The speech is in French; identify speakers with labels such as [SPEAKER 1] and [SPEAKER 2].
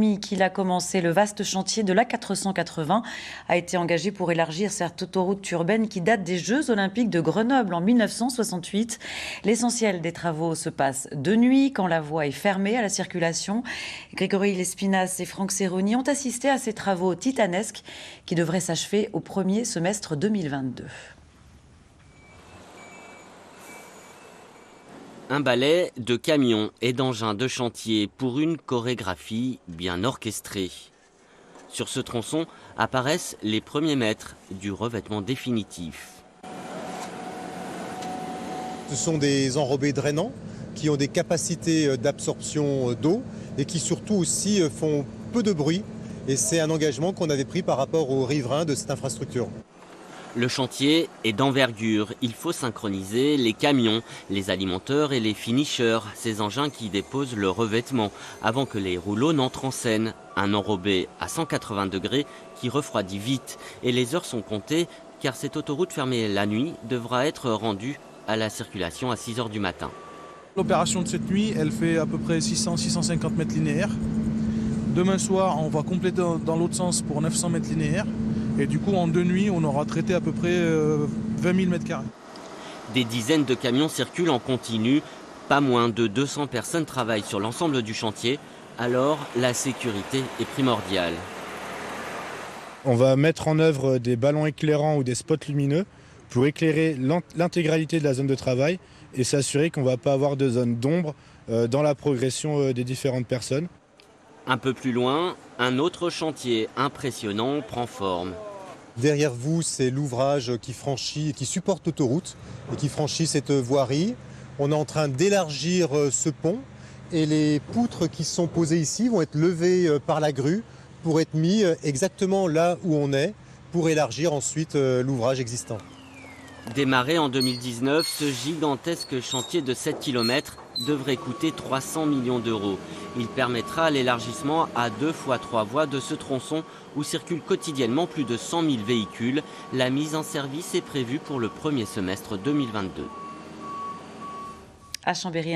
[SPEAKER 1] Qu'il a commencé, le vaste chantier de l'A480 a été engagé pour élargir cette autoroute urbaine qui date des Jeux Olympiques de Grenoble en 1968. L'essentiel des travaux se passe de nuit, quand la voie est fermée à la circulation. Grégory Lespinasse et Franck Serroni ont assisté à ces travaux titanesques qui devraient s'achever au premier semestre 2022.
[SPEAKER 2] Un ballet de camions et d'engins de chantier pour une chorégraphie bien orchestrée. Sur ce tronçon apparaissent les premiers mètres du revêtement définitif.
[SPEAKER 3] Ce sont des enrobés drainants qui ont des capacités d'absorption d'eau et qui surtout aussi font peu de bruit. Et c'est un engagement qu'on avait pris par rapport aux riverains de cette infrastructure.
[SPEAKER 2] Le chantier est d'envergure. Il faut synchroniser les camions, les alimenteurs et les finishers, ces engins qui déposent le revêtement avant que les rouleaux n'entrent en scène. Un enrobé à 180 degrés qui refroidit vite. Et les heures sont comptées car cette autoroute fermée la nuit devra être rendue à la circulation à 6 h du matin.
[SPEAKER 4] L'opération de cette nuit, elle fait à peu près 600-650 mètres linéaires. Demain soir, on va compléter dans l'autre sens pour 900 mètres linéaires. Et du coup, en 2 nuits, on aura traité à peu près 20 000 mètres carrés.
[SPEAKER 2] Des dizaines de camions circulent en continu. Pas moins de 200 personnes travaillent sur l'ensemble du chantier. Alors, la sécurité est primordiale.
[SPEAKER 5] On va mettre en œuvre des ballons éclairants ou des spots lumineux pour éclairer l'intégralité de la zone de travail et s'assurer qu'on ne va pas avoir de zone d'ombre dans la progression des différentes personnes.
[SPEAKER 2] Un peu plus loin, un autre chantier impressionnant prend forme.
[SPEAKER 3] Derrière vous, c'est l'ouvrage qui franchit, qui supporte l'autoroute et qui franchit cette voirie. On est en train d'élargir ce pont et les poutres qui sont posées ici vont être levées par la grue pour être mis exactement là où on est pour élargir ensuite l'ouvrage existant.
[SPEAKER 2] Démarré en 2019, ce gigantesque chantier de 7 km devrait coûter 300 millions d'euros. Il permettra l'élargissement à 2 fois 3 voies de ce tronçon où circulent quotidiennement plus de 100 000 véhicules. La mise en service est prévue pour le premier semestre 2022.
[SPEAKER 1] À Chambéry,